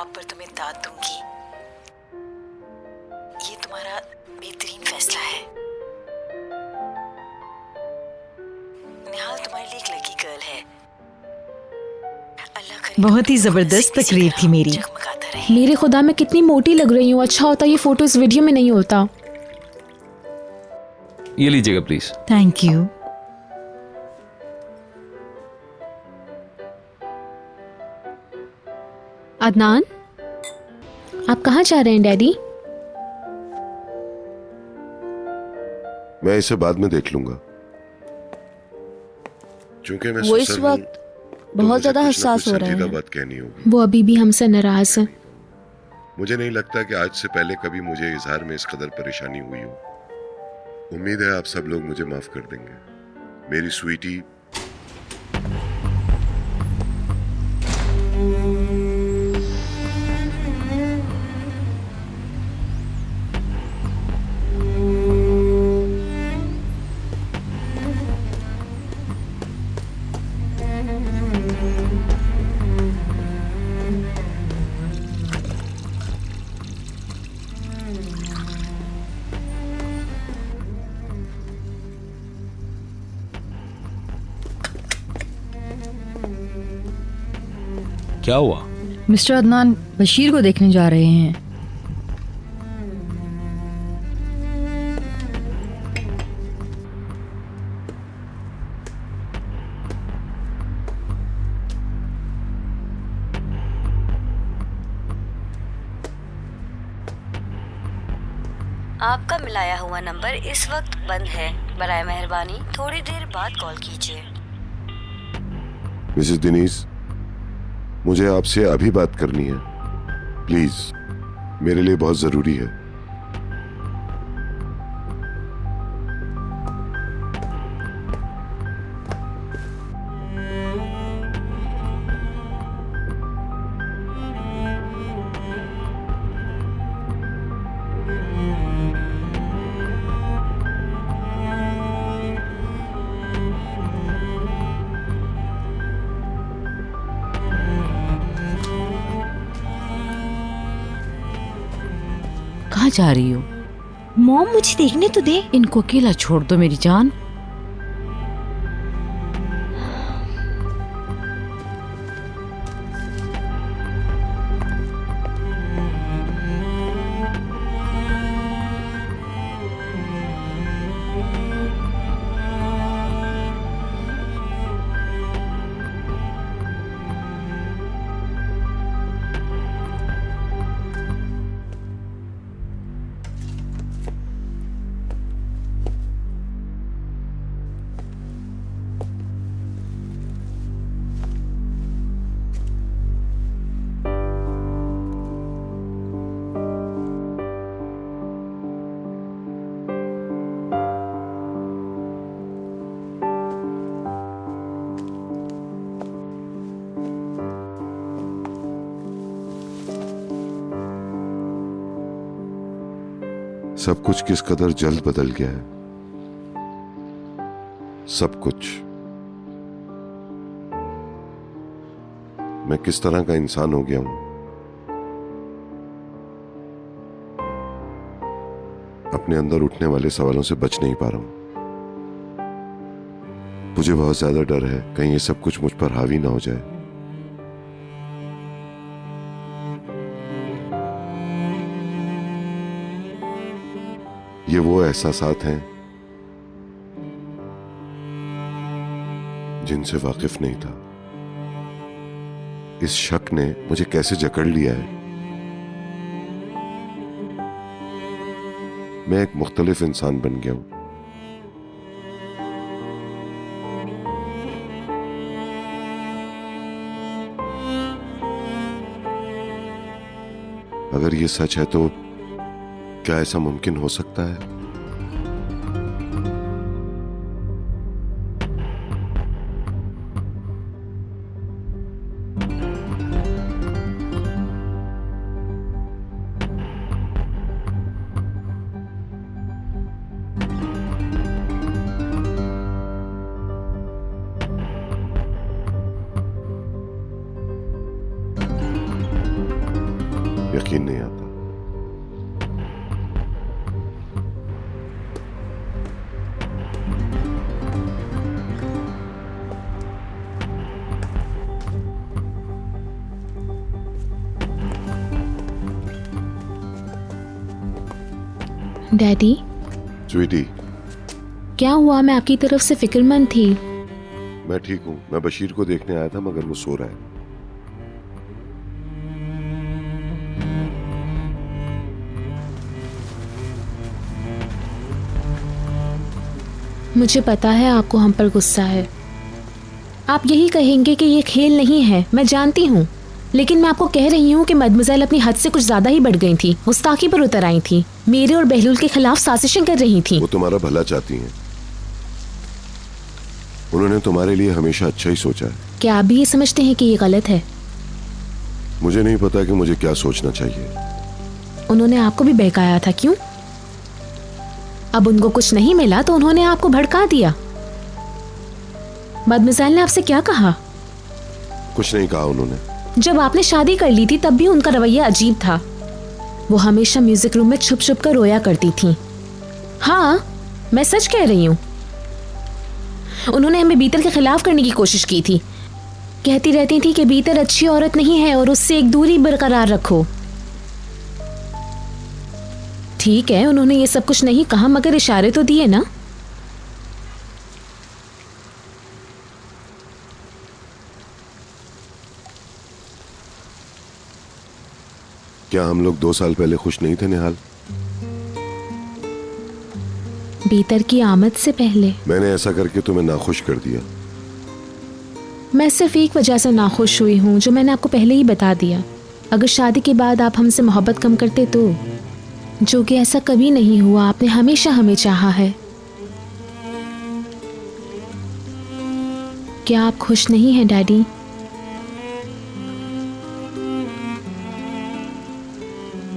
आप पर तुम्हें दाद दूंगी। ये तुम्हारा बेहतरीन फैसला है। निहाल तुम्हारे लिए एक लकी गर्ल है। अल्लाह करे बहुत ही जबरदस्त तकरीर थी मेरी। जगमगाता रहे। मेरे खुदा मैं कितनी मोटी लग रही हूँ। अच्छा होता ये फोटो इस वीडियो में नहीं होता। ये लीजिएगा प्लीज। Thank you. अदनान, आप कहाँ जा रहे हैं डैडी? मैं इसे बाद में देख लूंगा, क्योंकि मैं वो इस ससुर हूं, वक्त तो बहुत मुझे ज्यादा कुछ न हसास कुछ हो रहे संजीदा हैं। बात कहनी होगी। वो अभी भी हमसे नाराज है। मुझे नहीं लगता कि आज से पहले कभी मुझे इजहार में इस कदर परेशानी हुई हो। उम्मीद है आप सब लोग मुझे माफ कर देंगे। मेरी स्वीटी, क्या हुआ? मिस्टर अदनान बशीर को देखने जा रहे हैं। आपका मिलाया हुआ नंबर इस वक्त बंद है। बराए मेहरबानी थोड़ी देर बाद कॉल कीजिए। मिसेस दिनीज, मुझे आपसे अभी बात करनी है। प्लीज, मेरे लिए बहुत जरूरी है। कहाँ जा रही हो? मॉम मुझे देखने तो दे। इनको अकेला छोड़ दो मेरी जान। सब कुछ किस कदर जल्द बदल गया है। सब कुछ। मैं किस तरह का इंसान हो गया हूं। अपने अंदर उठने वाले सवालों से बच नहीं पा रहा हूं। मुझे बहुत ज्यादा डर है कहीं ये सब कुछ मुझ पर हावी ना हो जाए। ये वो एहसासात हैं जिनसे वाकिफ नहीं था। इस शक ने मुझे कैसे जकड़ लिया है। मैं एक मुख्तलिफ इंसान बन गया हूं। अगर ये सच है तो क्या ऐसा मुमकिन हो सकता है? यकीन नहीं आता। डैडी, स्वीटी, क्या हुआ? मैं आपकी तरफ से फिक्रमंद थी। मैं ठीक हूँ। मैं बशीर को देखने आया था मगर वो सो रहा है। मुझे पता है आपको हम पर गुस्सा है। आप यही कहेंगे कि ये खेल नहीं है, मैं जानती हूँ। लेकिन मैं आपको कह रही हूँ कि मदमज़ैल अपनी हद से कुछ ज्यादा ही बढ़ गई थी। गुस्ताखी पर उतर आई थी, मेरे और बहलूल के खिलाफ साजिशें कर रही थी। वो तुम्हारा भला चाहती हैं। उन्होंने तुम्हारे लिए हमेशा अच्छा ही सोचा है। क्या आप भी ये समझते हैं कि ये गलत है? मुझे नहीं पता कि मुझे क्या सोचना चाहिए। उन्होंने आपको भी बहकाया था, क्यों? अब उनको कुछ नहीं मिला तो उन्होंने आपको भड़का दिया। मदमज़ैल ने आपसे क्या कहा? कुछ नहीं कहा उन्होंने। जब आपने शादी कर ली थी तब भी उनका रवैया अजीब था। वो हमेशा म्यूजिक रूम में छुप छुप कर रोया करती थी। हाँ, मैं सच कह रही हूँ। उन्होंने हमें बीतर के खिलाफ करने की कोशिश की थी। कहती रहती थी कि बीतर अच्छी औरत नहीं है और उससे एक दूरी बरकरार रखो। ठीक है, उन्होंने ये सब कुछ नहीं कहा मगर इशारे तो दिए ना। क्या हम लोग 2 साल पहले खुश नहीं थे निहाल? बीतर की आमद से पहले मैंने ऐसा करके तुम्हें नाखुश कर दिया। मैं सिर्फ एक वजह से नाखुश हुई हूँ, जो मैंने आपको पहले ही बता दिया। अगर शादी के बाद आप हमसे मोहब्बत कम करते तो, जो कि ऐसा कभी नहीं हुआ। आपने हमेशा हमें चाहा है। क्या आप खुश नहीं हैं डैडी?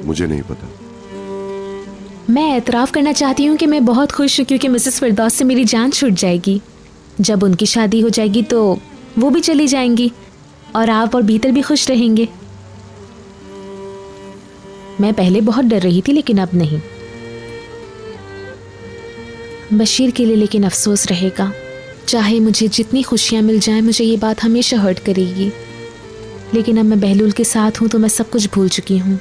मुझे नहीं पता। मैं एतराफ़ करना चाहती हूँ कि मैं बहुत खुश हूँ, क्योंकि मिसेस फिरदौस से मेरी जान छूट जाएगी। जब उनकी शादी हो जाएगी तो वो भी चली जाएंगी और आप और बीतर भी खुश रहेंगे। मैं पहले बहुत डर रही थी लेकिन अब नहीं। बशीर के लिए लेकिन अफसोस रहेगा। चाहे मुझे जितनी खुशियाँ मिल जाएं, मुझे ये बात हमेशा हर्ट करेगी। लेकिन अब मैं बहलूल के साथ हूँ तो मैं सब कुछ भूल चुकी हूँ।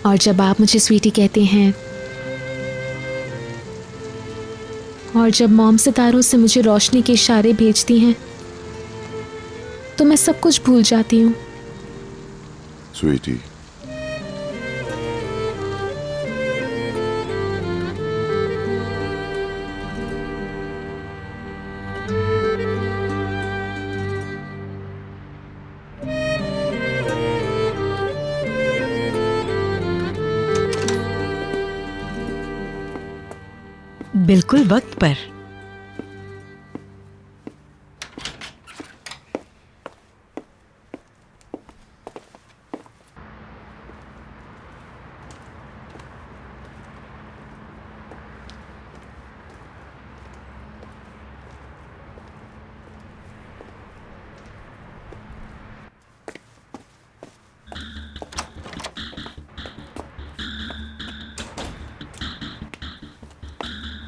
और जब आप मुझे स्वीटी कहते हैं और जब मॉम सितारों से मुझे रोशनी के इशारे भेजती हैं तो मैं सब कुछ भूल जाती हूँ। स्वीटी, बिल्कुल वक्त पर।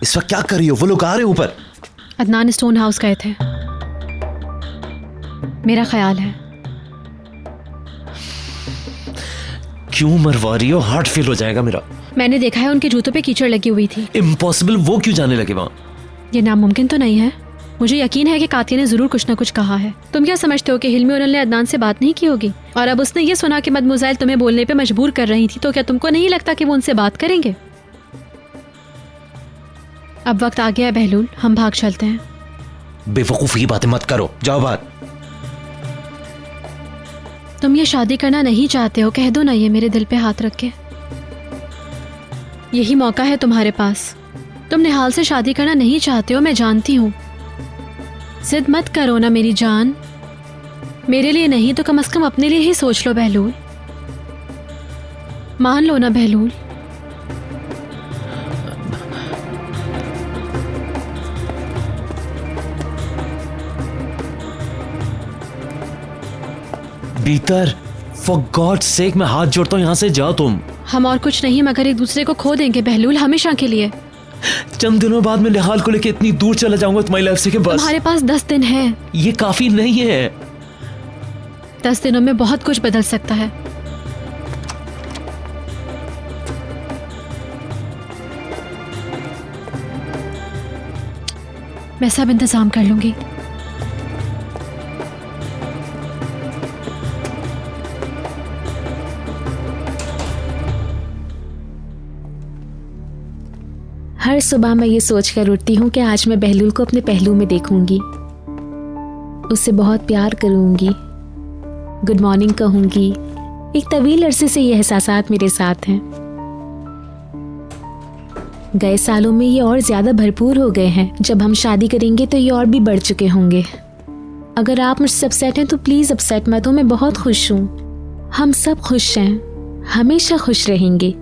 इस वक्त क्या कर रही हो? वो लोग आ रहे ऊपर। अदनान स्टोन हाउस गए थे, मेरा ख्याल है। क्यों मरवा रही हो? हार्ट फेल हो जाएगा मेरा। मैंने देखा है उनके जूतों पे कीचड़ लगी हुई थी। इम्पॉसिबल, वो क्यों जाने लगे वहां? ये नामुमकिन तो नहीं है। मुझे यकीन है कि कातिया ने जरूर कुछ ना कुछ कहा है। तुम क्या समझते हो कि हिल्मी और ने अदनान से बात नहीं की होगी? और अब उसने ये सुना कि मदमुज़ैल तुम्हें बोलने पे मजबूर कर रही थी, तो क्या तुमको नहीं लगता कि वो उनसे बात करेंगे? अब वक्त आ गया है बहलूल, हम भाग चलते हैं। बेवकूफी की बातें मत करो, जाओ बाहर। तुम ये शादी करना नहीं चाहते हो, कह दो ना ये मेरे दिल पे हाथ रख के। यही मौका है तुम्हारे पास। तुम निहाल से शादी करना नहीं चाहते हो, मैं जानती हूँ। जिद मत करो ना मेरी जान। मेरे लिए नहीं तो कम से कम अपने लिए ही सोच लो बहलूल। मान लो ना बहलूल। बीतर, फॉर गॉड सेक, मैं हाथ जोड़ता हूँ, यहाँ से जाओ तुम। हम और कुछ नहीं मगर एक दूसरे को खो देंगे बहलूल, हमेशा के लिए। चंद दिनों बाद मैं निहाल को लेके इतनी दूर चला जाऊंगा तुम्हारी लाइफ से कि बस। तुम्हारे पास 10 दिन है। ये काफी नहीं है। 10 दिनों में बहुत कुछ बदल सकता है। मैं सब इंतजाम कर लूंगी। हर सुबह मैं ये सोचकर उठती हूँ कि आज मैं बहलूल को अपने पहलू में देखूंगी, उससे बहुत प्यार करूंगी, गुड मॉर्निंग कहूंगी। एक तवील अरसे से ये एहसासात मेरे साथ हैं। गए सालों में ये और ज्यादा भरपूर हो गए हैं। जब हम शादी करेंगे तो ये और भी बढ़ चुके होंगे। अगर आप मुझसे अपसेट हैं तो प्लीज अपसेट मत हो, मैं बहुत खुश हूँ। हम सब खुश हैं, हमेशा खुश रहेंगे।